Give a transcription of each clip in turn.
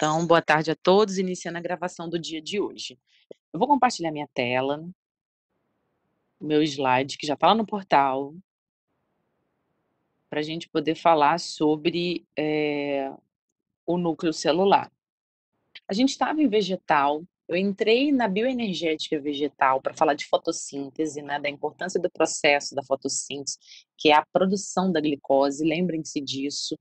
Então, boa tarde a todos, iniciando a gravação do dia de hoje. Eu vou compartilhar minha tela, o meu slide, que já está lá no portal, para a gente poder falar sobre o núcleo celular. A gente estava em vegetal, eu entrei na bioenergética vegetal para falar de fotossíntese, né, da importância do processo da fotossíntese, que é a produção da glicose, lembrem-se disso.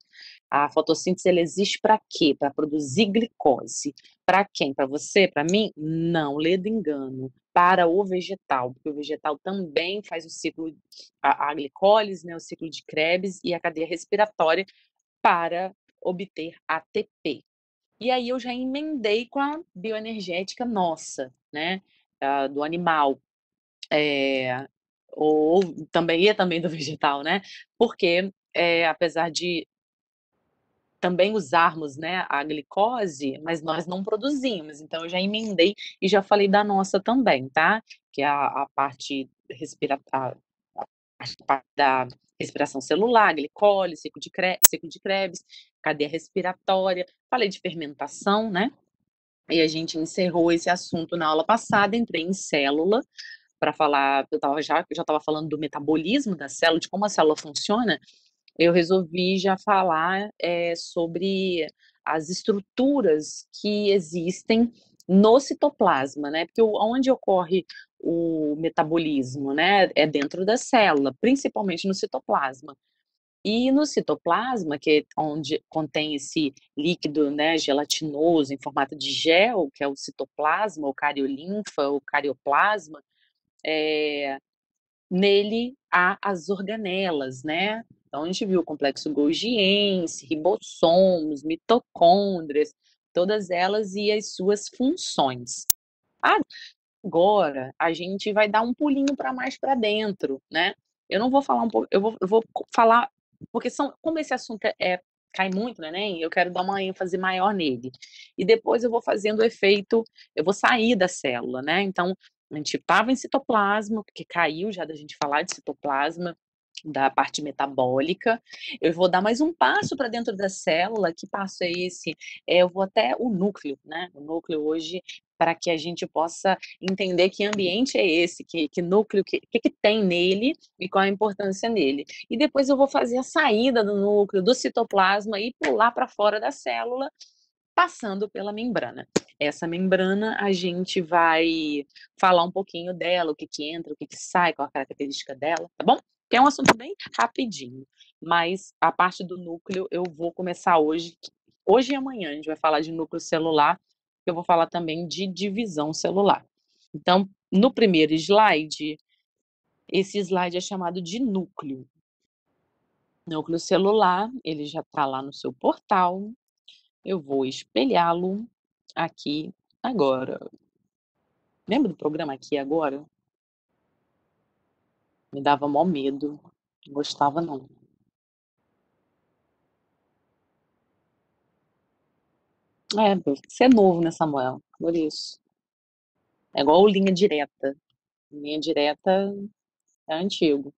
A fotossíntese ela existe para quê? Para produzir glicose. Para quem? Para você? Para mim? Não, lê do engano. Para o vegetal, porque o vegetal também faz o ciclo, a glicólise, né, o ciclo de Krebs e a cadeia respiratória para obter ATP. E aí eu já emendei com a bioenergética nossa, né, do animal, ou também do vegetal, né, porque, apesar de também usarmos, né, a glicose, mas nós não produzimos, então eu já emendei e já falei da nossa também, tá, que é a parte respiratória, a parte da respiração celular, glicólise, ciclo de Krebs, cadeia respiratória, falei de fermentação, né, e a gente encerrou esse assunto na aula passada, entrei em célula, para falar, eu já estava falando do metabolismo da célula, de como a célula funciona, eu resolvi já falar, sobre as estruturas que existem no citoplasma, né, porque onde ocorre o metabolismo, né, é dentro da célula, principalmente no citoplasma. E no citoplasma, que é onde contém esse líquido, né, gelatinoso em formato de gel, que é o citoplasma, o cariolinfa, o carioplasma, eh, nele há as organelas, né. Então a gente viu o complexo golgiense, ribossomos, mitocôndrias, todas elas e as suas funções. Agora a gente vai dar um pulinho para mais para dentro, né. Eu não vou falar um pouco, eu vou falar porque como esse assunto cai muito no Enem, eu quero dar uma ênfase maior nele. E depois eu vou fazendo o efeito, eu vou sair da célula, né, então, a gente estava em citoplasma, porque caiu já da gente falar de citoplasma, da parte metabólica. Eu vou dar mais um passo para dentro da célula, que passo é esse? Eu vou até o núcleo, né, o núcleo hoje, para que a gente possa entender que ambiente é esse, que núcleo, que tem nele e qual a importância nele. E depois eu vou fazer a saída do núcleo, do citoplasma e pular para fora da célula, passando pela membrana. Essa membrana a gente vai falar um pouquinho dela, o que que entra, o que que sai, qual a característica dela, tá bom? Que é um assunto bem rapidinho, mas a parte do núcleo eu vou começar hoje e amanhã a gente vai falar de núcleo celular, eu vou falar também de divisão celular. Então, no primeiro slide, esse slide é chamado de núcleo. Núcleo celular, ele já está lá no seu portal, eu vou espelhá-lo aqui agora. Lembra do programa Aqui e Agora? Me dava mó medo, não gostava não. É, você é novo, né, Samuel, por isso. É igual o Linha Direta. Linha Direta é antigo.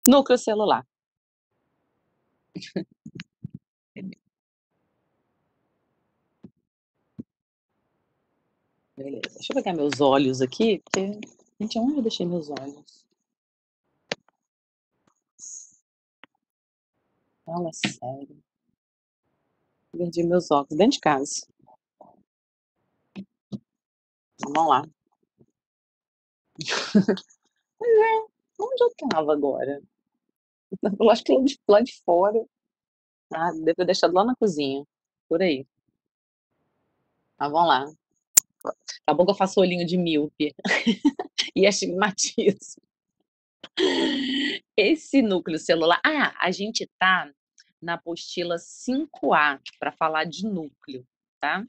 Núcleo celular. Beleza. Deixa eu pegar meus olhos aqui, porque gente, onde eu deixei meus olhos? Fala sério. Perdi meus óculos dentro de casa. Vamos lá. Pois é, onde eu estava agora? Eu acho que lá de fora. Ah, devo ter deixado lá na cozinha, por aí. Mas vamos lá. Daqui a pouco eu faço olhinho de míope e astigmatismo. Esse núcleo celular, a gente tá na apostila 5A para falar de núcleo, tá?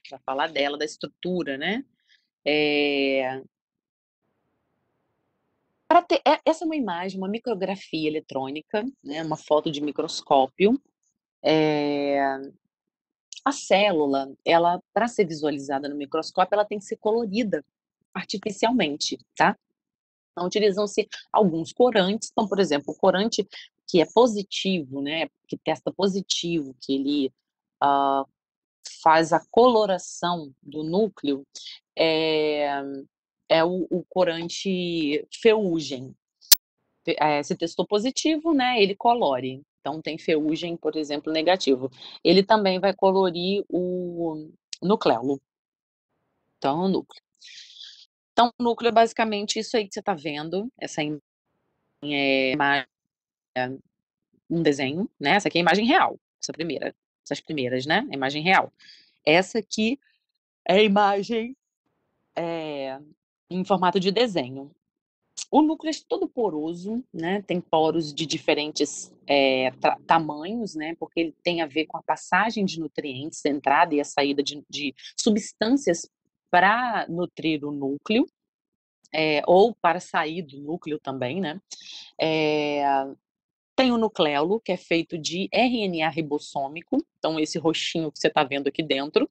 Para falar dela, da estrutura, né? Essa é uma imagem, uma micrografia eletrônica, né? Uma foto de microscópio. A célula, ela, para ser visualizada no microscópio, ela tem que ser colorida artificialmente, tá? Então utilizam-se alguns corantes, então, por exemplo, o corante que é positivo, né, que testa positivo, que ele, hã, faz a coloração do núcleo, é o corante Ferrugem. Se testou positivo, né, ele colore. Então tem Ferrugem, por exemplo, negativo. Ele também vai colorir o nucléolo, então o núcleo. Então o núcleo é basicamente isso aí que você está vendo, essa imagem, um desenho, né, essa aqui é a imagem real, essas primeiras, né, a imagem real. Essa aqui é a imagem, eh, em formato de desenho. O núcleo é todo poroso, né, tem poros de diferentes, tamanhos, né, porque ele tem a ver com a passagem de nutrientes, a entrada e a saída de substâncias para nutrir o núcleo, ou para sair do núcleo também, né. Eh, Tem o nucleolo, que é feito de RNA ribossômico, então esse roxinho que você está vendo aqui dentro.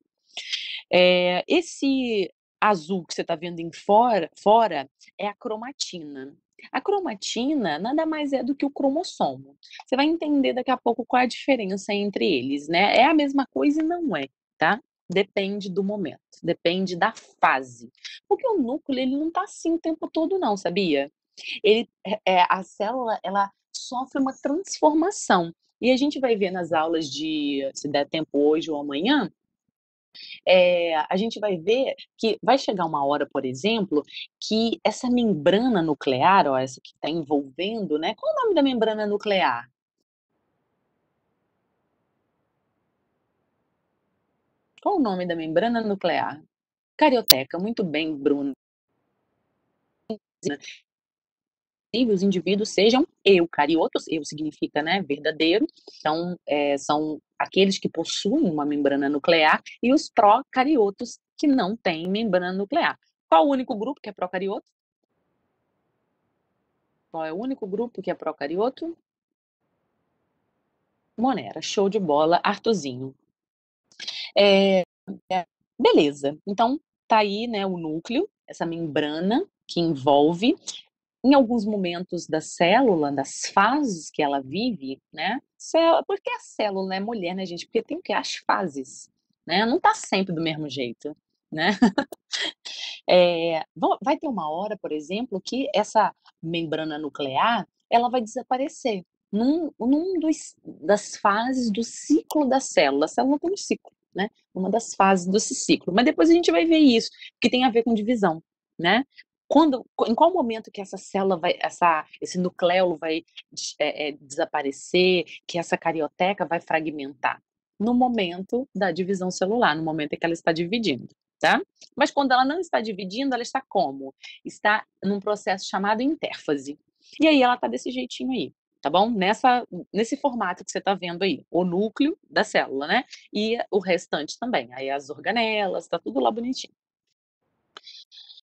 Esse azul que você está vendo fora é a cromatina. A cromatina nada mais é do que o cromossomo. Você vai entender daqui a pouco qual é a diferença entre eles, né. É a mesma coisa e não é, tá. Depende do momento, depende da fase. Porque o núcleo ele não está assim o tempo todo não, sabia? A célula ela sofre uma transformação. E a gente vai ver nas aulas de se der tempo hoje ou amanhã, a gente vai ver que vai chegar uma hora, por exemplo, que essa membrana nuclear, ó, essa que está envolvendo, né, qual o nome da membrana nuclear? Qual o nome da membrana nuclear? Carioteca, muito bem, Bruno. E os indivíduos sejam eucariotos, eu significa, né, verdadeiro, então, são aqueles que possuem uma membrana nuclear, e os procariotos, que não têm membrana nuclear. Qual o único grupo que é procarioto? Qual é o único grupo que é procarioto? Monera, show de bola, Artuzinho. Eh, Beleza, então tá aí, né, o núcleo, essa membrana que envolve. Em alguns momentos da célula, das fases que ela vive, né, por que a célula é mulher, né, gente? Porque tem o quê? As fases, né, não tá sempre do mesmo jeito, né. Vai ter uma hora, por exemplo, que essa membrana nuclear, ela vai desaparecer num das fases do ciclo da célula. A célula tem um ciclo, né, uma das fases desse ciclo. Mas depois a gente vai ver isso, que tem a ver com divisão, né. Em qual momento que essa célula vai esse nucleolo vai desaparecer, que essa carioteca vai fragmentar? No momento da divisão celular, no momento em que ela está dividindo, tá? Mas quando ela não está dividindo, ela está como? Está num processo chamado intérfase. E aí ela está desse jeitinho aí, tá bom? Nesse formato que você está vendo aí, o núcleo da célula, né? E o restante também. Aí as organelas, tá tudo lá bonitinho.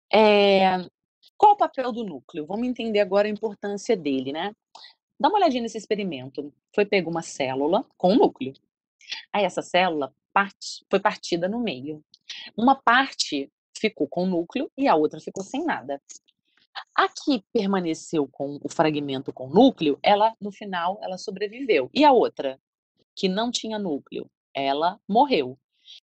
É, qual o papel do núcleo? Vamos entender agora a importância dele, né? Dá uma olhadinha nesse experimento. Foi pego uma célula com um núcleo. Aí essa célula foi partida no meio. Uma parte ficou com o núcleo e a outra ficou sem nada. A que permaneceu com o fragmento com o núcleo, ela no final ela sobreviveu. E a outra, que não tinha núcleo, ela morreu.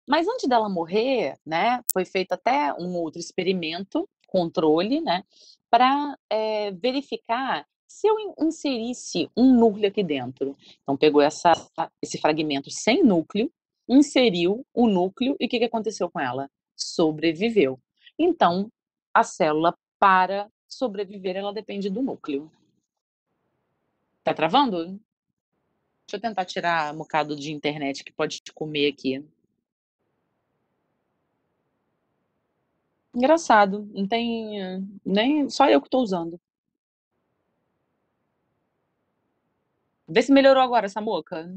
Mas antes dela morrer, né, foi feito até um outro experimento, controle, né, para verificar se eu inserisse um núcleo aqui dentro. Então pegou esse fragmento sem núcleo, inseriu o núcleo e o que que aconteceu com ela? Sobreviveu. Então, a célula para sobreviver, ela depende do núcleo. Tá travando? Deixa eu tentar tirar um bocado de internet que pode te comer aqui. Engraçado, não tem, nem só eu que tô usando. Vê se melhorou agora, Samuca.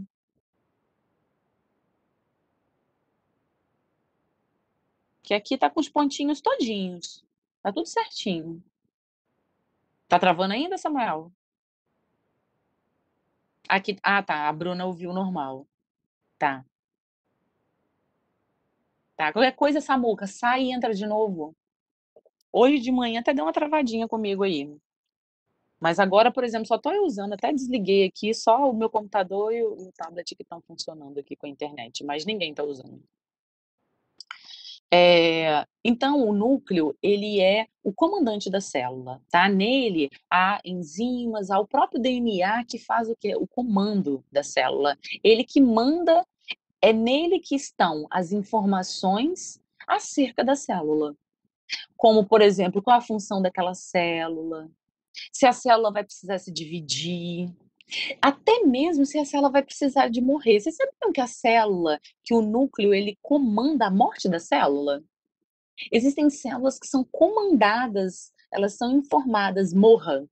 Que aqui tá com os pontinhos todinhos. Tá tudo certinho. Tá travando ainda, Samuel? Aqui, tá, a Bruna ouviu normal. Tá, tá. Qualquer coisa, Samuca, sai e entra de novo. Hoje de manhã até deu uma travadinha comigo aí. Mas agora, por exemplo, só estou eu usando, até desliguei aqui, só o meu computador e o tablet que estão funcionando aqui com a internet, mas ninguém está usando. Então, o núcleo, ele é o comandante da célula, tá? Nele há enzimas, há o próprio DNA que faz o quê? O comando da célula. Ele que manda, é nele que estão as informações acerca da célula. Como, por exemplo, qual a função daquela célula, se a célula vai precisar se dividir, até mesmo se a célula vai precisar de morrer. Vocês sabiam que a célula, que o núcleo, ele comanda a morte da célula? Existem células que são comandadas, elas são informadas, morra.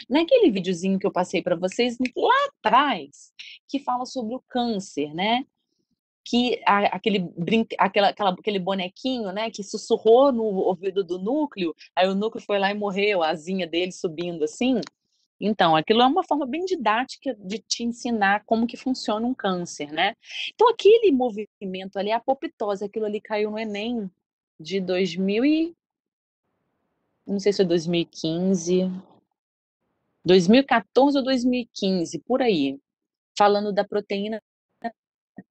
Naquele videozinho que eu passei para vocês lá atrás, que fala sobre o câncer, né? Que aquele bonequinho, né, que sussurrou no ouvido do núcleo, aí o núcleo foi lá e morreu, a asinha dele subindo assim. Então, aquilo é uma forma bem didática de te ensinar como que funciona um câncer, né. Então aquele movimento ali, a apoptose, aquilo ali caiu no Enem de 2000 e não sei se foi 2015, 2014 ou 2015, por aí, falando da proteína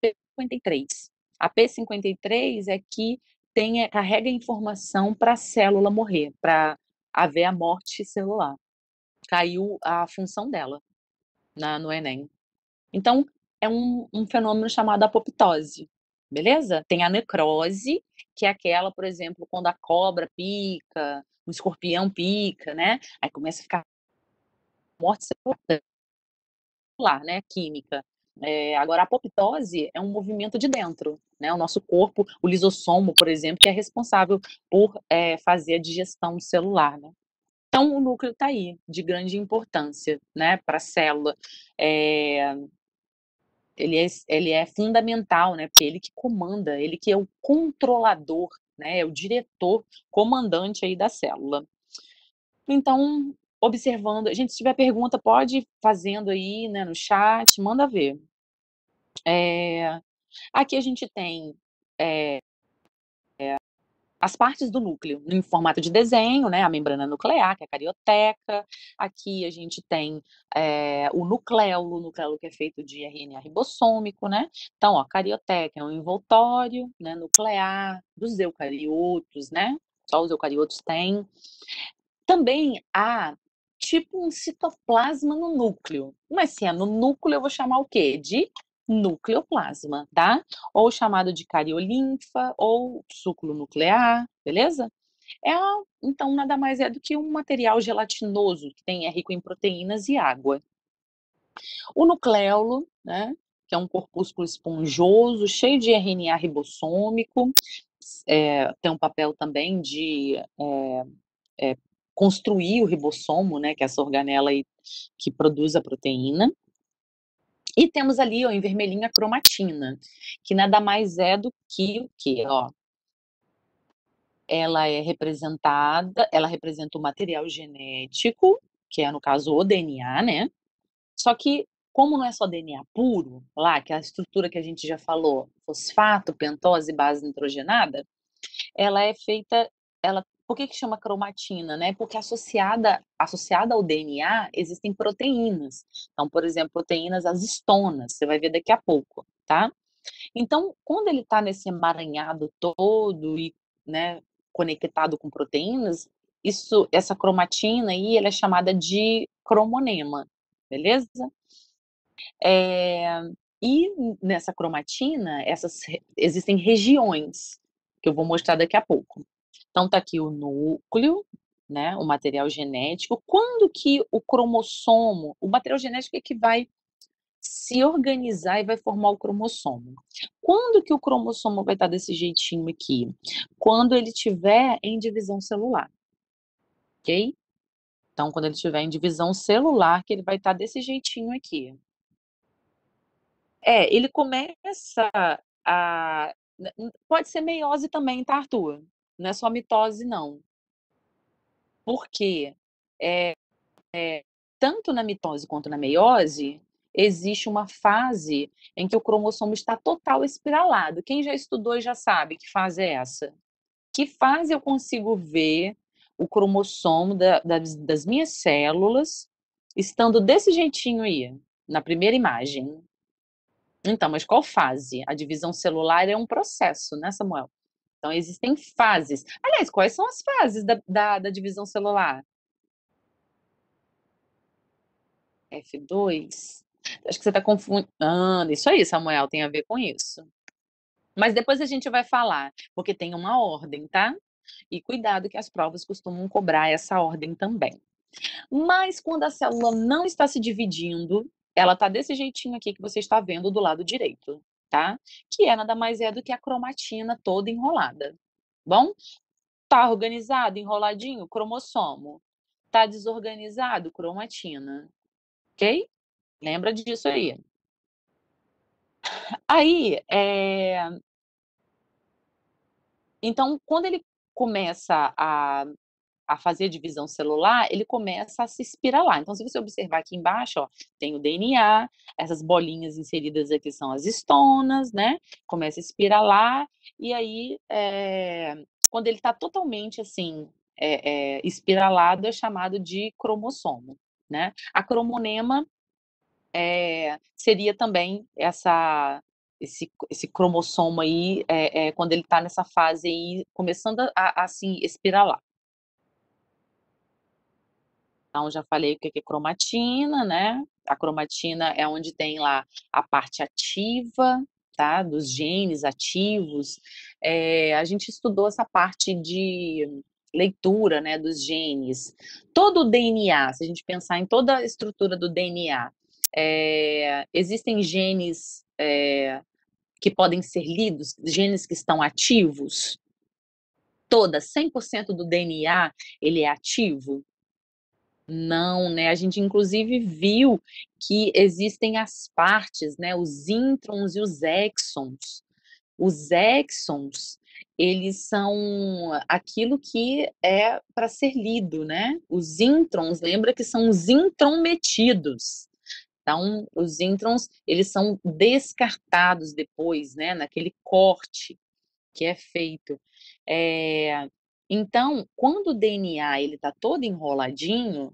P53. A P53 é que carrega informação para a célula morrer, para haver a morte celular. Caiu a função dela no Enem. Então, é um fenômeno chamado apoptose, beleza? Tem a necrose, que é aquela, por exemplo, quando a cobra pica, o escorpião pica, né? Aí começa a ficar morte celular, né? Química. Agora, a apoptose é um movimento de dentro, né? O nosso corpo, o lisossomo, por exemplo, que é responsável por fazer a digestão celular, né? Então, o núcleo está aí, de grande importância, né, para a célula. Ele é fundamental, né, porque ele que comanda, ele que é o controlador, né, é o diretor, comandante aí da célula. Então, observando, gente, se tiver pergunta, pode ir fazendo aí, né, no chat, manda ver. Aqui a gente tem as partes do núcleo em formato de desenho, né, a membrana nuclear, que é a carioteca. Aqui a gente tem o nucleolo que é feito de RNA ribossômico, né? Então, ó, carioteca é um envoltório, né, nuclear dos eucariotos, né? Só os eucariotos têm. Também há tipo um citoplasma no núcleo, mas se é no núcleo eu vou chamar o quê? De nucleoplasma, tá? Ou chamado de cariolinfa ou súculo nuclear, beleza? Então nada mais é do que um material gelatinoso que é rico em proteínas e água. O nucleolo, né, que é um corpúsculo esponjoso, cheio de RNA ribossômico, tem um papel também de construir o ribossomo, né, que é essa organela aí que produz a proteína. E temos ali, ó, em vermelhinho, a cromatina, que nada mais é do que o quê? Ó, ela representa o material genético, que é, no caso, o DNA, né? Só que, como não é só DNA puro, lá, que é a estrutura que a gente já falou, fosfato, pentose, base nitrogenada, ela é feita, por que chama cromatina, né? Porque associada ao DNA existem proteínas. Então, por exemplo, proteínas as histonas, você vai ver daqui a pouco, tá? Então, quando ele está nesse emaranhado todo e, né, conectado com proteínas, essa cromatina aí, ela é chamada de cromonema, beleza? E nessa cromatina, existem regiões, que eu vou mostrar daqui a pouco. Então tá aqui o núcleo, né, o material genético. Quando que o material genético é que vai se organizar e vai formar o cromossomo. Quando que o cromossomo vai estar desse jeitinho aqui? Quando ele estiver em divisão celular, ok? Então, quando ele estiver em divisão celular, que ele vai estar desse jeitinho aqui. Ele começa a pode ser meiose também, tá, Arthur? Não é só mitose não. Por quê? Tanto na mitose quanto na meiose, existe uma fase em que o cromossomo está total espiralado. Quem já estudou já sabe que fase é essa. Que fase eu consigo ver o cromossomo das minhas células, estando desse jeitinho aí, na primeira imagem. Então, mas qual fase? A divisão celular é um processo, né, Samuel? Então, existem fases. Aliás, quais são as fases da divisão celular? F2? Acho que você está confundindo. Isso aí, Samuel, tem a ver com isso. Mas depois a gente vai falar, porque tem uma ordem, tá? E cuidado que as provas costumam cobrar essa ordem também. Mas quando a célula não está se dividindo, ela está desse jeitinho aqui que você está vendo do lado direito, tá? Que é nada mais é do que a cromatina toda enrolada. Bom? Tá organizado, enroladinho, cromossomo. Tá desorganizado, cromatina. Ok? Lembra disso aí. Aí, então, quando ele começa a fazer a divisão celular, ele começa a se espiralar. Então, se você observar aqui embaixo, ó, tem o DNA, essas bolinhas inseridas aqui são as histonas, né? Começa a espiralar, e aí, quando ele está totalmente assim, espiralado, é chamado de cromossomo, né? A cromonema seria também esse cromossomo aí, quando ele está nessa fase aí, começando a se espiralar. Então, já falei o que é cromatina, né? A cromatina é onde tem lá a parte ativa, tá? Dos genes ativos. A gente estudou essa parte de leitura, né? Dos genes. Todo o DNA, se a gente pensar em toda a estrutura do DNA, existem genes que podem ser lidos, genes que estão ativos. 100% do DNA, ele é ativo? Não, né, a gente inclusive viu que existem as partes, né, os introns e os exons. Os exons, eles são aquilo que é para ser lido, né? Os introns, lembra que são os intrometidos. Então, os introns, eles são descartados depois, né, naquele corte que é feito. Então, quando o DNA ele está todo enroladinho,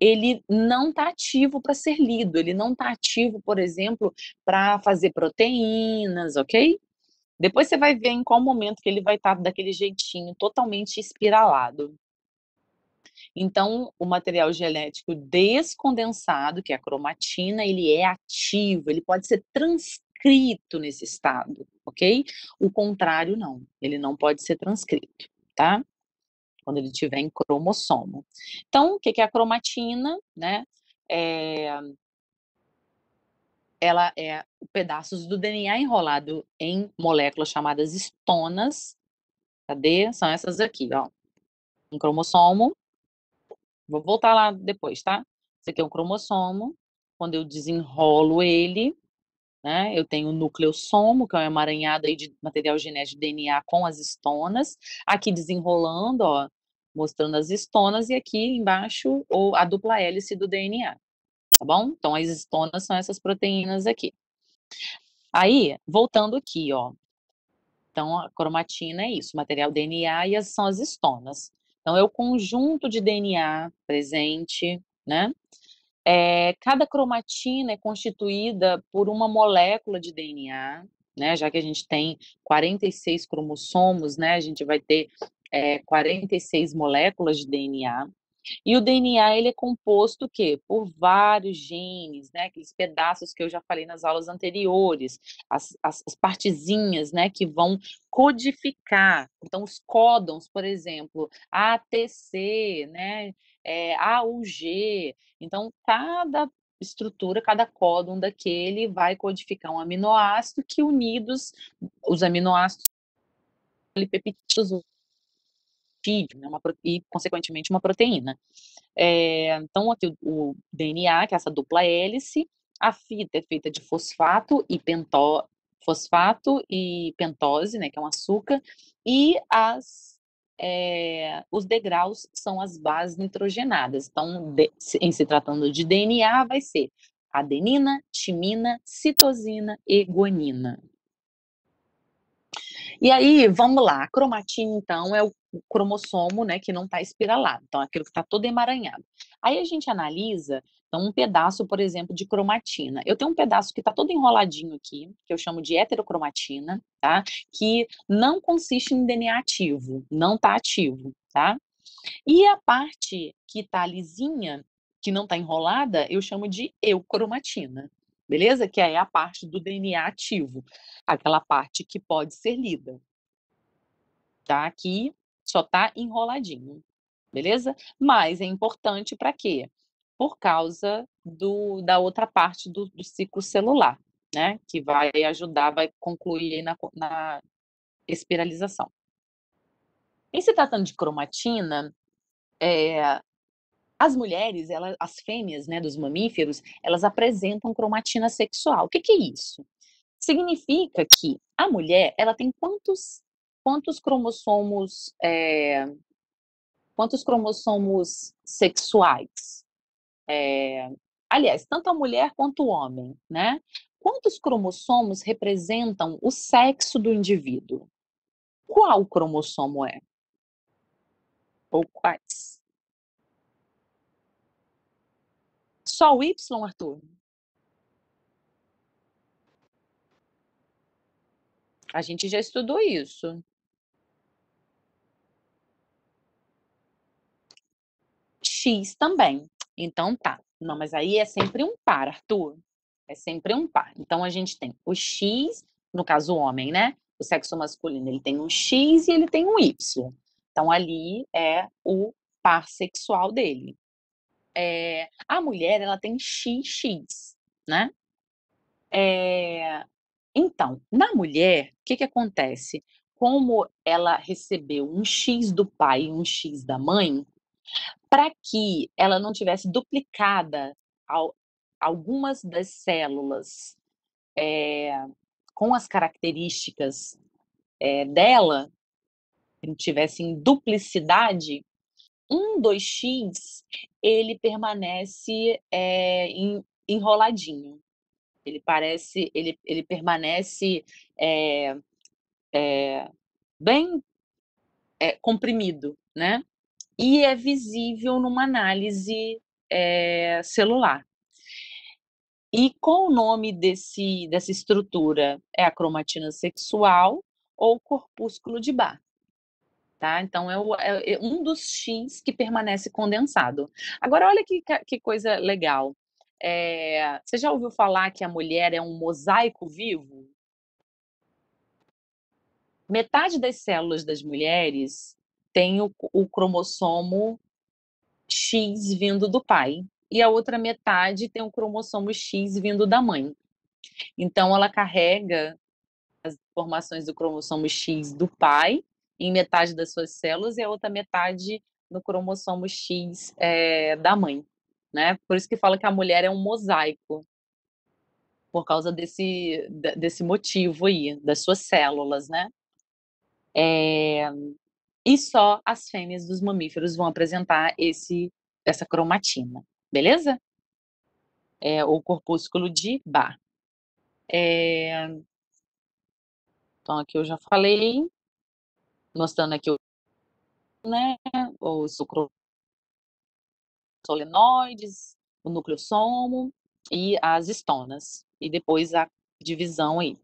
ele não está ativo para ser lido, ele não está ativo, por exemplo, para fazer proteínas, ok? Depois você vai ver em qual momento que ele vai estar daquele jeitinho, totalmente espiralado. Então, o material genético descondensado, que é a cromatina, ele é ativo, ele pode ser transcrito nesse estado, ok? O contrário, não, ele não pode ser transcrito, tá? Quando ele estiver em cromossomo. Então, o que é a cromatina, né? Ela é pedaços do DNA enrolado em moléculas chamadas histonas. Cadê? São essas aqui, ó. Um cromossomo. Vou voltar lá depois, tá? Esse aqui é um cromossomo. Quando eu desenrolo ele, né? Eu tenho o nucleossomo, que é um emaranhado aí de material genético de DNA com as histonas. Aqui desenrolando, ó, mostrando as histonas, e aqui embaixo a dupla hélice do DNA, tá bom? Então, as histonas são essas proteínas aqui. Aí, voltando aqui, ó. Então, a cromatina é isso, material DNA, e são as histonas. Então, é o conjunto de DNA presente, né? Cada cromatina é constituída por uma molécula de DNA, né? Já que a gente tem 46 cromossomos, né? A gente vai ter 46 moléculas de DNA. E o DNA, ele é composto o quê? Por vários genes, né? Aqueles pedaços que eu já falei nas aulas anteriores, as partezinhas, né? Que vão codificar. Então, os códons, por exemplo, ATC, né? AUG. Então, cada estrutura, cada códon daquele vai codificar um aminoácido que unidos, os aminoácidos polipeptídeos, né, e, consequentemente, uma proteína. Então, aqui o DNA, que é essa dupla hélice, a fita é feita de fosfato e pentose, né, que é um açúcar, e os degraus são as bases nitrogenadas. Então, em se tratando de DNA, vai ser adenina, timina, citosina e guanina. E aí, vamos lá, a cromatina, então, é o o cromossomo, né, que não está espiralado, então aquilo que está todo emaranhado. Aí a gente analisa, então, um pedaço, por exemplo, de cromatina. Eu tenho um pedaço que está todo enroladinho aqui, que eu chamo de heterocromatina, tá, que não consiste em DNA ativo, não está ativo, tá. E a parte que está lisinha, que não está enrolada, eu chamo de eucromatina, beleza? Que aí é a parte do DNA ativo, aquela parte que pode ser lida, tá? Que só está enroladinho, beleza? Mas é importante para quê? Por causa da outra parte do ciclo celular, né? Que vai ajudar, vai concluir aí na espiralização. Em se tratando de cromatina, as mulheres, as fêmeas, né, dos mamíferos, elas apresentam cromatina sexual. O que que é isso? Significa que a mulher, ela tem quantos cromossomos, quantos cromossomos sexuais? Aliás, tanto a mulher quanto o homem, né? Quantos cromossomos representam o sexo do indivíduo? Qual cromossomo é? Ou quais? Só o Y, Arthur? A gente já estudou isso. X também. Então tá. Não, mas aí é sempre um par, Arthur. É sempre um par. Então a gente tem o X, no caso o homem, né? O sexo masculino, ele tem um X e ele tem um Y. Então ali é o par sexual dele. A mulher, ela tem XX, né? Então, na mulher, o que que acontece? Como ela recebeu um X do pai e um X da mãe, para que ela não tivesse duplicada algumas das células com as características dela, que não tivessem duplicidade, um 2x ele permanece enroladinho. Ele permanece é, bem comprimido, né? E é visível numa análise celular. E qual o nome dessa estrutura? É a cromatina sexual ou corpúsculo de Barr, tá? Então é um dos X que permanece condensado. Agora olha que coisa legal. Você já ouviu falar que a mulher é um mosaico vivo? Metade das células das mulheres tem o cromossomo X vindo do pai, e a outra metade tem o cromossomo X vindo da mãe. Então ela carrega as informações do cromossomo X do pai em metade das suas células e a outra metade no cromossomo X da mãe, né? Por isso que fala que a mulher é um mosaico, por causa desse motivo aí, das suas células, né? E só as fêmeas dos mamíferos vão apresentar essa cromatina, beleza? O corpúsculo de Barr. Então aqui eu já falei, mostrando aqui né, os solenoides, o nucleossomo e as estonas. E depois a divisão aí.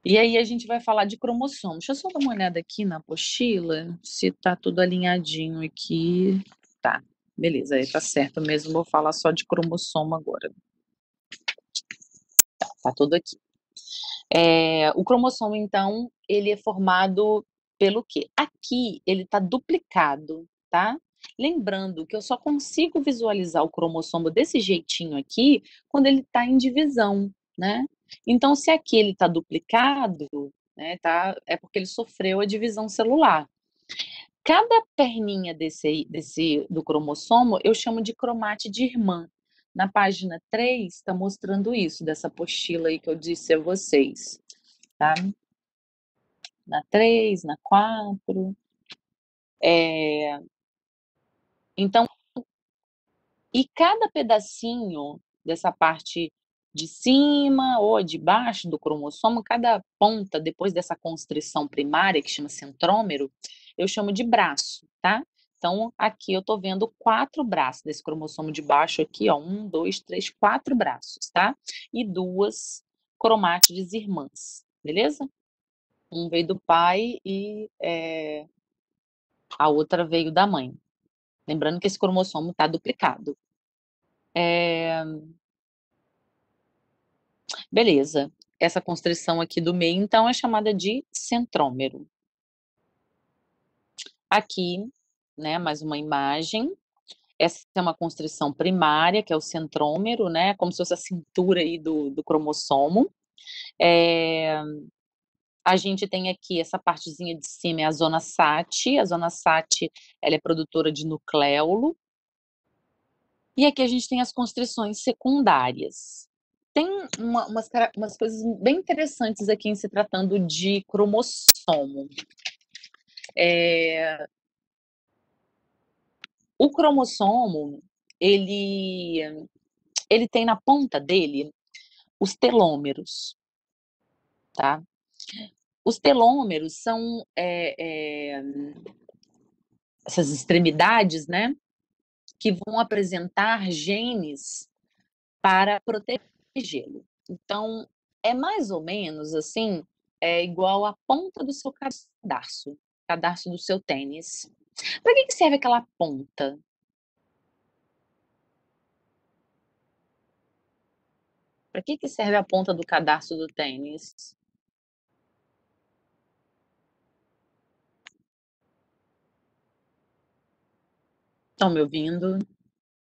E aí a gente vai falar de cromossomo. Deixa eu só dar uma olhada aqui na apostila, se tá tudo alinhadinho aqui. Tá, beleza, aí tá certo mesmo, vou falar só de cromossomo agora. Tá tudo aqui. O cromossomo, então, ele é formado pelo quê? Aqui ele está duplicado, tá? Lembrando que eu só consigo visualizar o cromossomo desse jeitinho aqui quando ele está em divisão, né? Então, se aqui ele está duplicado, né, é porque ele sofreu a divisão celular. Cada perninha do cromossomo eu chamo de cromátide irmã. Na página 3 está mostrando isso, dessa apostila aí que eu disse a vocês, tá? Na 3, na 4. Então, e cada pedacinho dessa parte de cima ou de baixo do cromossomo, cada ponta, depois dessa constrição primária, que chama centrômero, eu chamo de braço, tá? Então, aqui eu tô vendo 4 braços desse cromossomo de baixo aqui, ó, 1, 2, 3, 4 braços, tá? E 2 cromátides irmãs, beleza? Um veio do pai e a outra veio da mãe. Lembrando que esse cromossomo tá duplicado. Beleza. Essa constrição aqui do meio, então, é chamada de centrômero. Aqui, né, mais uma imagem. Essa é uma constrição primária, que é o centrômero, né, como se fosse a cintura aí do cromossomo. A gente tem aqui essa partezinha de cima, é a zona SAT. A zona SAT, ela é produtora de nucleolo. E aqui a gente tem as constrições secundárias. Tem umas coisas bem interessantes aqui em se tratando de cromossomo. O cromossomo, ele tem na ponta dele os telômeros, tá? Os telômeros são essas extremidades, né, que vão apresentar genes para protegê-lo. Então, é mais ou menos assim, é igual a ponta do seu cadarço do seu tênis. Para que serve aquela ponta? Para que serve a ponta do cadarço do tênis? Estão me ouvindo?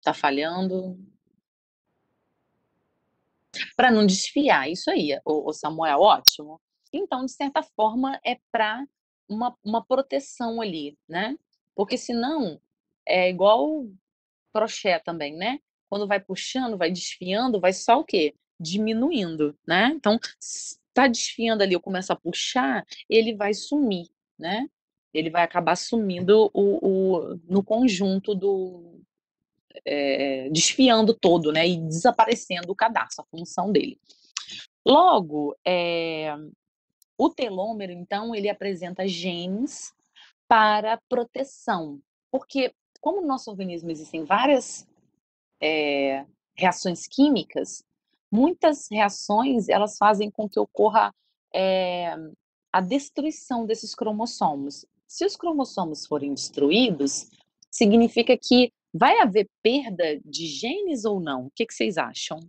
Tá falhando? Para não desfiar, isso aí, o Samuel, ótimo. Então, de certa forma, é para uma proteção ali, né? Porque senão é igual crochê também, né? Quando vai puxando, vai desfiando, vai só o quê? Diminuindo, né? Então, está desfiando ali, eu começo a puxar, ele vai sumir, né? Ele vai acabar sumindo no conjunto desfiando todo, né? E desaparecendo o cadarço, a função dele. Logo, o telômero, então, ele apresenta genes para proteção, porque como no nosso organismo existem várias reações químicas, muitas reações elas fazem com que ocorra a destruição desses cromossomos. Se os cromossomos forem destruídos, significa que vai haver perda de genes ou não? O que vocês acham?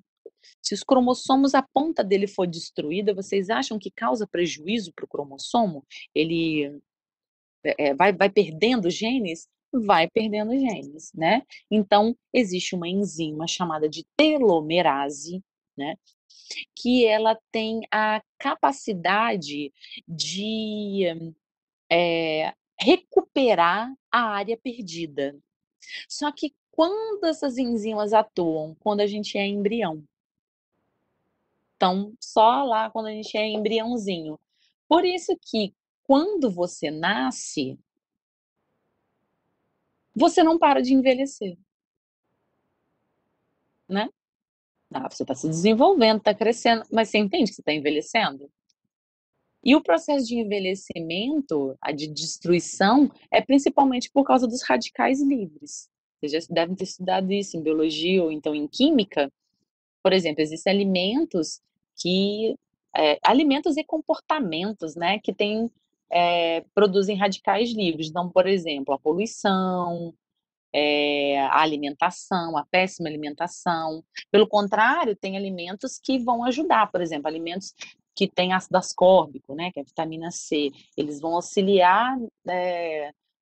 Se os cromossomos, a ponta dele for destruída, vocês acham que causa prejuízo para o cromossomo? Ele vai perdendo genes? Vai perdendo genes, né? Então, existe uma enzima chamada de telomerase, né? Que ela tem a capacidade de recuperar a área perdida. Só que quando essas enzimas atuam? Quando a gente é embrião. Então, só lá quando a gente é embriãozinho. Por isso que quando você nasce, você não para de envelhecer, né? Ah, você está se desenvolvendo, está crescendo, mas você entende que você está envelhecendo? E o processo de envelhecimento, a de destruição, é principalmente por causa dos radicais livres. Vocês já devem ter estudado isso em biologia ou então em química. Por exemplo, existem alimentos que alimentos e comportamentos, né, que produzem radicais livres. Então, por exemplo, a poluição, a alimentação, a péssima alimentação. Pelo contrário, tem alimentos que vão ajudar, por exemplo, alimentos que têm ácido ascórbico, né, que é a vitamina C, eles vão auxiliar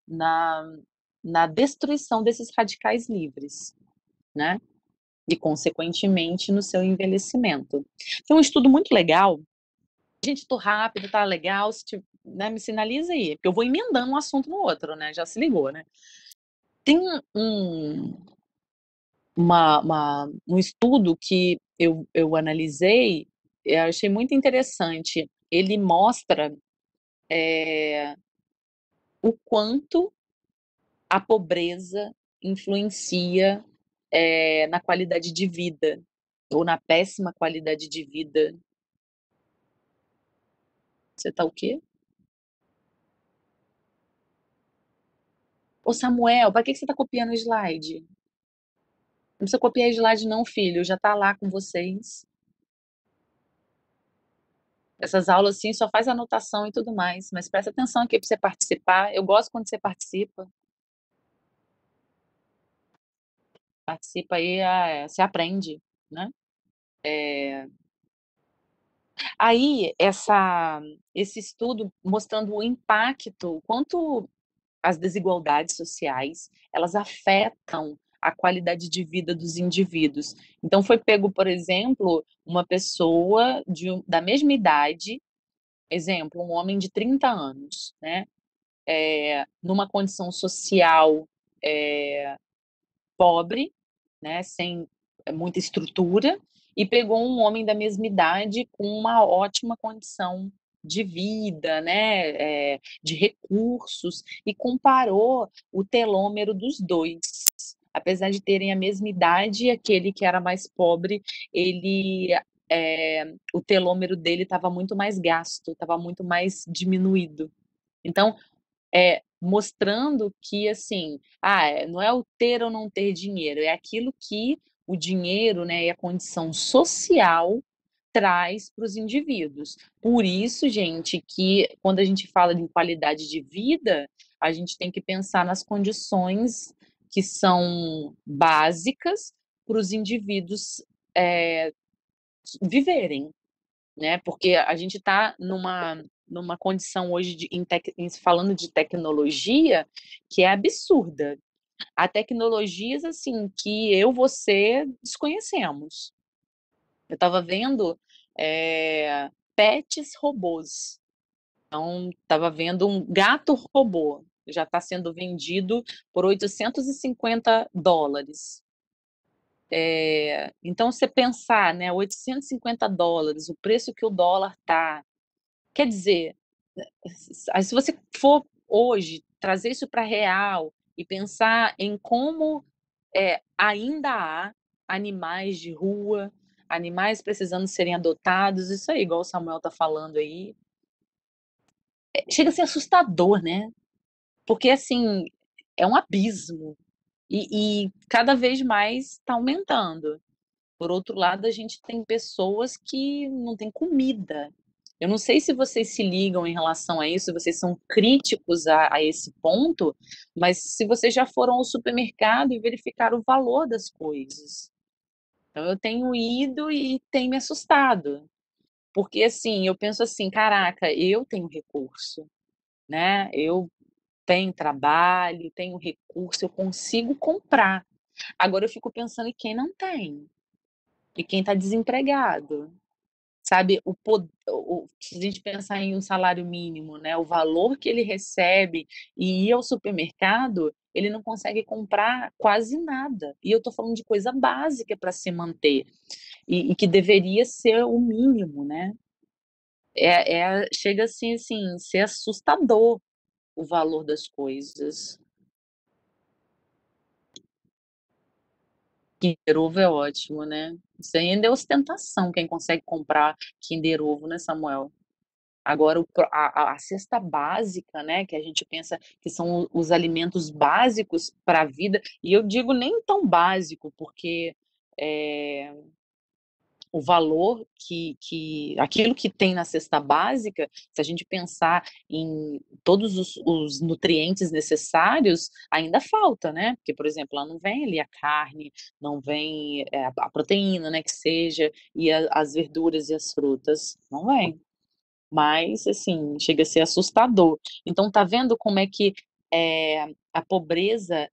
na, na destruição desses radicais livres, né? E, consequentemente, no seu envelhecimento. Tem um estudo muito legal. Gente, tô rápido, tá legal, se né, me sinaliza aí, porque eu vou emendando um assunto no outro, né? Já se ligou, né? Tem um estudo que eu analisei, eu achei muito interessante. Ele mostra o quanto a pobreza influencia na qualidade de vida, ou na péssima qualidade de vida. Você tá o quê? Ô Samuel, para que que você está copiando o slide? Não precisa copiar slide não, filho, já está lá com vocês. Essas aulas, assim, só faz anotação e tudo mais, mas presta atenção aqui para você participar. Eu gosto quando você participa. Participa aí, você aprende, né? Aí, esse estudo mostrando o impacto, quanto as desigualdades sociais, elas afetam a qualidade de vida dos indivíduos. Então, foi pego, por exemplo, uma pessoa da mesma idade, exemplo, um homem de 30 anos, né? Numa condição social pobre, né, sem muita estrutura, e pegou um homem da mesma idade com uma ótima condição de vida, né, de recursos, e comparou o telômero dos dois. Apesar de terem a mesma idade, aquele que era mais pobre, ele o telômero dele estava muito mais gasto, estava muito mais diminuído. Então, mostrando que, assim, não é o ter ou não ter dinheiro, é aquilo que o dinheiro, né, e a condição social traz para os indivíduos. Por isso, gente, que quando a gente fala de qualidade de vida, a gente tem que pensar nas condições que são básicas para os indivíduos viverem, né? Porque a gente está numa condição hoje falando de tecnologia que é absurda. Há tecnologias assim que você desconhecemos. Eu estava vendo pets robôs. Então, estava vendo um gato robô. Já está sendo vendido por US$ 850. Então, você pensar, né, US$ 850, o preço que o dólar está. Quer dizer, se você for hoje trazer isso para real e pensar em como ainda há animais de rua, animais precisando serem adotados, isso aí, igual o Samuel está falando aí, chega a ser assustador, né? Porque, assim, é um abismo e cada vez mais está aumentando. Por outro lado, a gente tem pessoas que não têm comida. Eu não sei se vocês se ligam em relação a isso, se vocês são críticos a esse ponto, mas se vocês já foram ao supermercado e verificaram o valor das coisas. Então, eu tenho ido e tem me assustado. Porque, assim, eu penso assim, caraca, eu tenho recurso, né? Eu tenho trabalho, tenho recurso, eu consigo comprar. Agora eu fico pensando em quem não tem, e quem está desempregado. Sabe, se a gente pensar em um salário mínimo, né, o valor que ele recebe e ir ao supermercado, ele não consegue comprar quase nada. E eu estou falando de coisa básica para se manter, e que deveria ser o mínimo, né? Chega assim, ser assustador o valor das coisas. Kinder Ovo é ótimo, né? Isso ainda é ostentação, quem consegue comprar Kinder Ovo, né, Samuel? Agora, a cesta básica, né, que a gente pensa que são os alimentos básicos para a vida, e eu digo nem tão básico, porque é, o valor aquilo que tem na cesta básica, se a gente pensar em todos os nutrientes necessários, ainda falta, né? Porque, por exemplo, lá não vem ali a carne, não vem a proteína, né, que seja, e as verduras e as frutas, não vem. Mas, assim, chega a ser assustador. Então, tá vendo como é que a pobreza,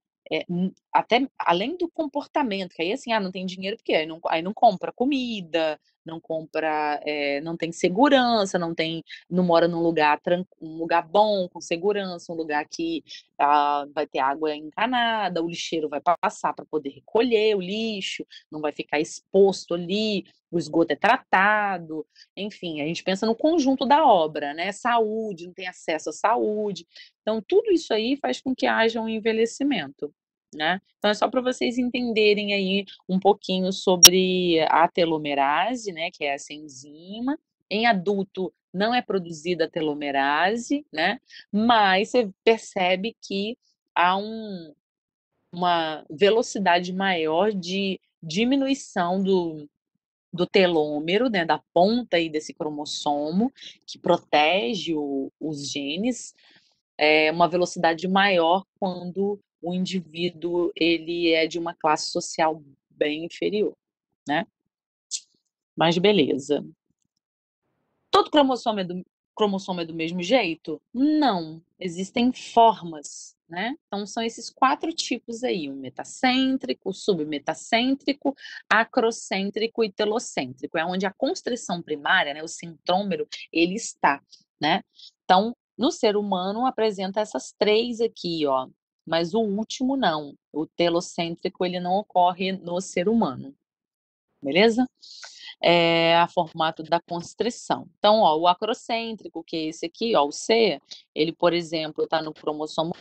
até além do comportamento, que aí assim, não tem dinheiro porque aí não compra comida, não compra, não tem segurança, não mora num lugar um lugar bom, com segurança, um lugar que vai ter água encanada, o lixeiro vai passar para poder recolher o lixo, não vai ficar exposto ali, o esgoto é tratado, enfim, a gente pensa no conjunto da obra, né? Saúde, não tem acesso à saúde. Então, tudo isso aí faz com que haja um envelhecimento, né? Então, é só para vocês entenderem aí um pouquinho sobre a telomerase, né? Que é essa enzima. Em adulto, não é produzida a telomerase, né? Mas você percebe que há uma velocidade maior de diminuição do telômero, né, da ponta aí desse cromossomo, que protege os genes, uma velocidade maior quando o indivíduo ele é de uma classe social bem inferior, né? Mas beleza. Todo cromossomo é do mesmo jeito? Não, existem formas, né? Então são esses 4 tipos aí, o metacêntrico, o submetacêntrico, acrocêntrico e telocêntrico, é onde a constrição primária, né, o centrômero, ele está, né? Então, no ser humano apresenta essas 3 aqui, ó, mas o último não, o telocêntrico ele não ocorre no ser humano, beleza? A formato da constrição. Então, ó, o acrocêntrico, que é esse aqui, ó, o C, ele, por exemplo, está no cromossomo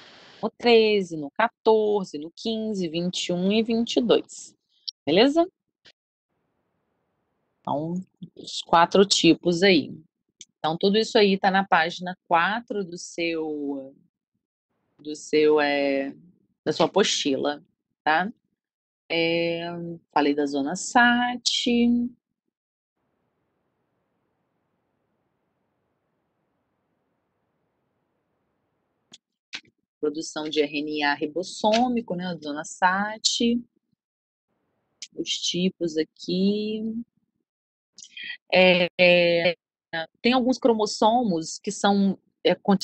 13, no 14, no 15, 21 e 22. Beleza? Então, os 4 tipos aí. Então, tudo isso aí está na página 4 da sua apostila, tá? Falei da zona SAT. Produção de RNA ribossômico, né, a zona SAT, os tipos aqui. Tem alguns cromossomos que são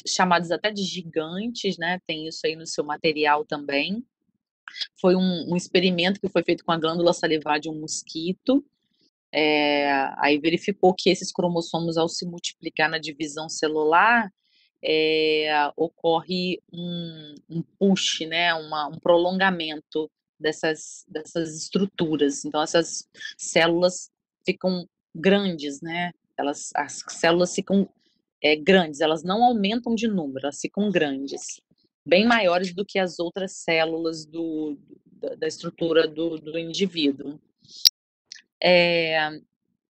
chamados até de gigantes, né? Tem isso aí no seu material também. Foi um experimento que foi feito com a glândula salivar de um mosquito. Aí verificou que esses cromossomos, ao se multiplicar na divisão celular, ocorre um push, né, um prolongamento dessas estruturas. Então, essas células ficam grandes, né? As células ficam grandes, elas não aumentam de número, elas ficam grandes, bem maiores do que as outras células da estrutura do indivíduo.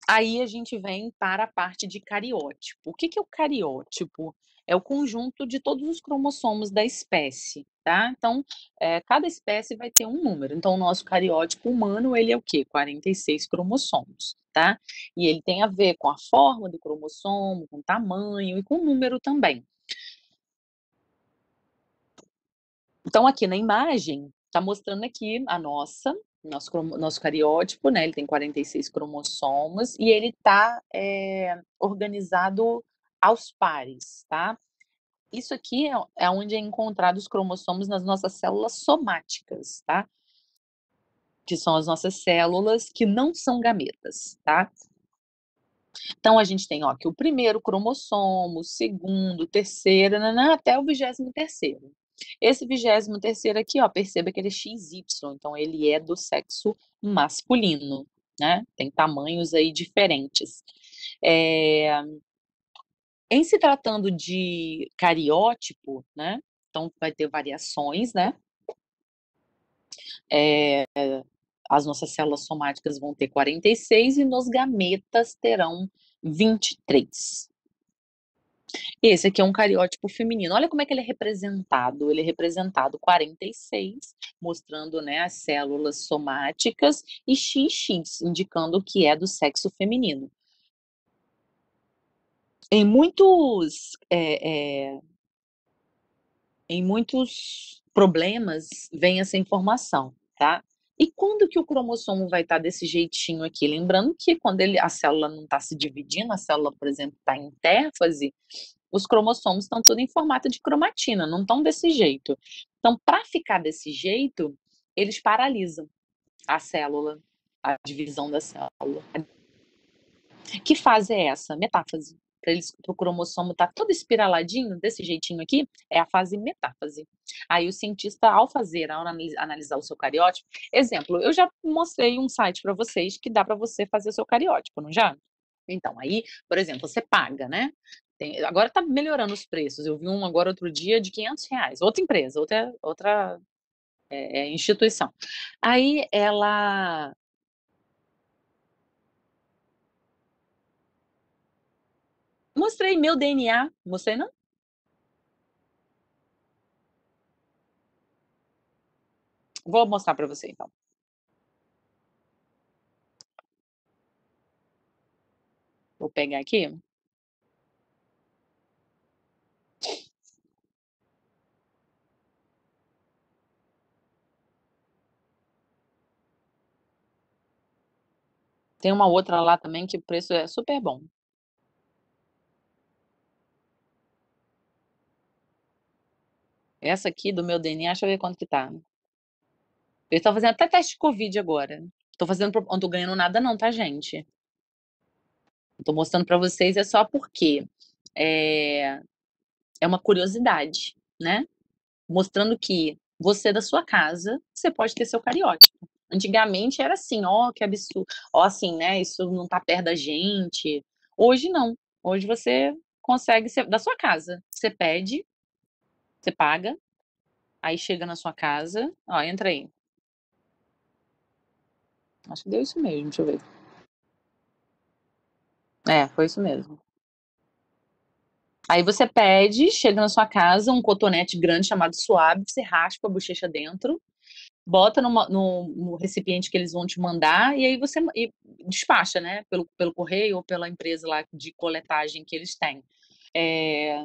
Aí a gente vem para a parte de cariótipo. O que é o cariótipo? É o conjunto de todos os cromossomos da espécie, tá? Então, cada espécie vai ter um número. Então, o nosso cariótipo humano, ele é o quê? 46 cromossomos, tá? E ele tem a ver com a forma do cromossomo, com o tamanho e com o número também. Então, aqui na imagem, está mostrando aqui nosso cariótipo, né? Ele tem 46 cromossomos e ele está organizado aos pares, tá? Isso aqui é onde é encontrado os cromossomos nas nossas células somáticas, tá? Que são as nossas células que não são gametas, tá? Então a gente tem, ó, que o primeiro cromossomo, o segundo, o terceiro, até o 23º. Esse 23º aqui, ó, perceba que ele é XY, então ele é do sexo masculino, né? Tem tamanhos aí diferentes. Em se tratando de cariótipo, né? Então vai ter variações, né? As nossas células somáticas vão ter 46 e nos gametas terão 23. Esse aqui é um cariótipo feminino. Olha como é que ele é representado. Ele é representado 46, mostrando, né, as células somáticas, e XX, indicando que é do sexo feminino. Em muitos problemas vem essa informação, tá? E quando que o cromossomo vai estar desse jeitinho aqui? Lembrando que quando a célula não está se dividindo, a célula, por exemplo, está em intérfase, os cromossomos estão tudo em formato de cromatina, não estão desse jeito. Então, para ficar desse jeito, eles paralisam a célula, a divisão da célula. Que fase é essa? Metáfase. Para o cromossomo estar todo espiraladinho, desse jeitinho aqui, é a fase metáfase. Aí o cientista, ao analisar o seu cariótipo, exemplo, eu já mostrei um site para vocês que dá para você fazer o seu cariótipo, não já? Então, aí, por exemplo, você paga, né? Agora está melhorando os preços. Eu vi um agora outro dia de R$ 500. Outra empresa, outra instituição. Aí ela mostrei meu DNA, mostrei não? Vou mostrar para você então. Vou pegar aqui. Tem uma outra lá também que o preço é super bom. Essa aqui do meu DNA, deixa eu ver quanto que tá. Eles estão fazendo até teste de Covid agora. Tô fazendo não tô ganhando nada não, tá, gente? Tô mostrando para vocês é só porque é, é uma curiosidade, né? Mostrando que você da sua casa, você pode ter seu cariótipo. Antigamente era assim, ó, que absurdo, ó, assim, né? Isso não tá perto da gente. Hoje não. Hoje você consegue ser da sua casa. Você pede, você paga, aí chega na sua casa, ó, entra aí. Acho que deu isso mesmo, deixa eu ver. É, foi isso mesmo. Aí você pede, chega na sua casa, um cotonete grande chamado suave, você raspa a bochecha dentro, bota no recipiente que eles vão te mandar, e aí você despacha, né? Pelo correio ou pela empresa lá de coletagem que eles têm. É,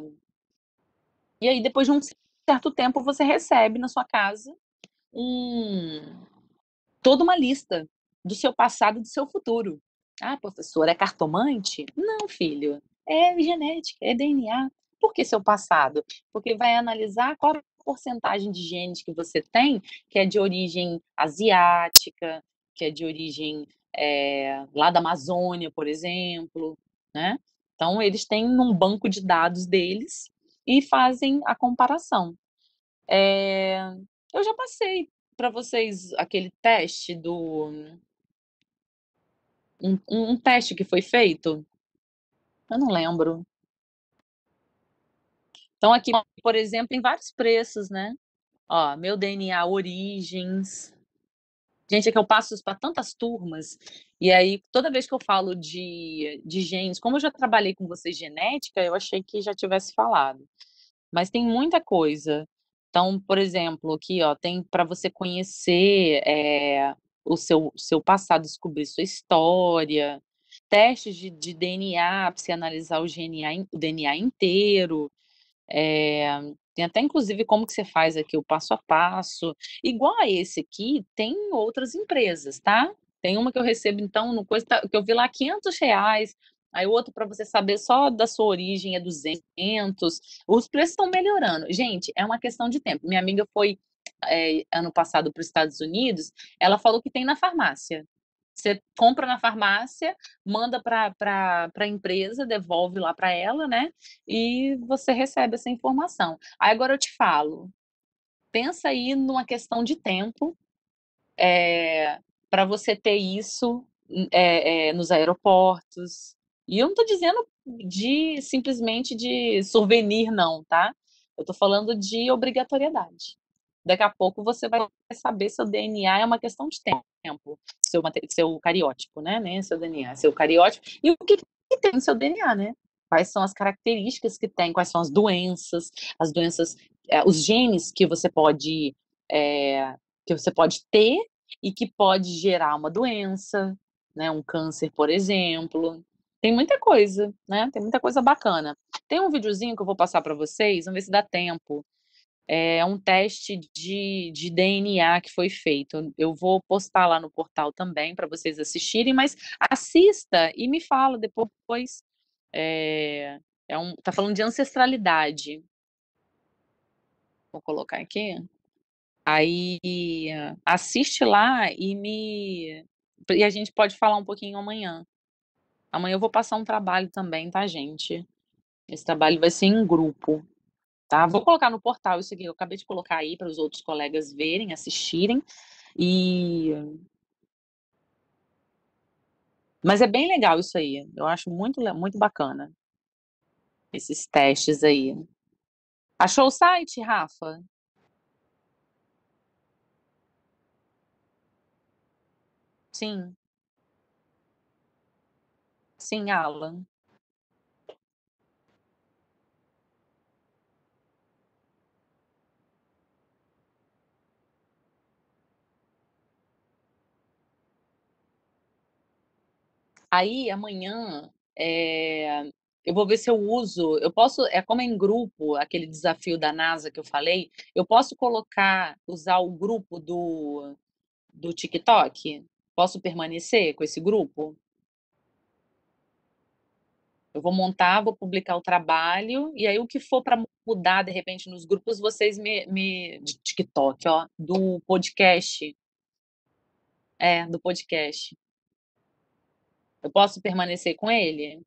e aí, depois de um certo tempo, você recebe na sua casa um, toda uma lista do seu passado e do seu futuro. Ah, professor, é cartomante? Não, filho. É genética, é DNA. Por que seu passado? Porque vai analisar qual a porcentagem de genes que você tem, que é de origem asiática, que é de origem lá da Amazônia, por exemplo, né? Então, eles têm um banco de dados deles e fazem a comparação. É, eu já passei para vocês aquele teste do um teste que foi feito. Eu não lembro. Então aqui, por exemplo, tem vários preços, né? Ó, meu DNA Origens. Gente, é que eu passo isso para tantas turmas, e aí toda vez que eu falo de genes, como eu já trabalhei com vocês genética, eu achei que já tivesse falado. Mas tem muita coisa. Então, por exemplo, aqui, ó, tem para você conhecer o seu passado, descobrir sua história, testes de DNA, para você analisar o DNA inteiro. Tem até inclusive como que você faz aqui o passo a passo. Igual a esse aqui, tem em outras empresas, tá? Tem uma que eu recebo, então, no coisa que eu vi lá R$ 500, aí o outro para você saber só da sua origem é 200. Os preços estão melhorando. Gente, é uma questão de tempo. Minha amiga foi ano passado para os Estados Unidos, ela falou que tem na farmácia. Você compra na farmácia, manda para a empresa, devolve lá para ela, né? E você recebe essa informação. Aí agora eu te falo, pensa aí numa questão de tempo para você ter isso nos aeroportos. E eu não estou dizendo de simplesmente de souvenir, não, tá? Eu estou falando de obrigatoriedade. Daqui a pouco você vai saber seu DNA é uma questão de tempo, seu cariótipo, né? Nem seu DNA, seu cariótipo. E o que tem no seu DNA, né? Quais são as características que tem, quais são as doenças, os genes que você pode ter e que pode gerar uma doença, né, um câncer, por exemplo. Tem muita coisa, né? Tem muita coisa bacana. Tem um videozinho que eu vou passar para vocês, vamos ver se dá tempo. É um teste de DNA que foi feito. Eu vou postar lá no portal também para vocês assistirem, mas assista e me fala depois. É, tá falando de ancestralidade. Vou colocar aqui. Aí assiste lá e a gente pode falar um pouquinho amanhã. Amanhã eu vou passar um trabalho também, tá, gente? Esse trabalho vai ser em grupo, tá? Vou colocar no portal isso aqui, eu acabei de colocar aí para os outros colegas verem, assistirem. E mas é bem legal isso aí. Eu acho muito bacana esses testes aí. Achou o site, Rafa? Sim, sim, Alan. Aí amanhã, eu vou ver se eu uso eu posso como é em grupo, aquele desafio da NASA que eu falei, eu posso usar o grupo do TikTok? Posso permanecer com esse grupo? Eu vou montar, vou publicar o trabalho, e aí o que for para mudar, de repente, nos grupos, vocês de TikTok, ó, do podcast. É, do podcast. Eu posso permanecer com ele?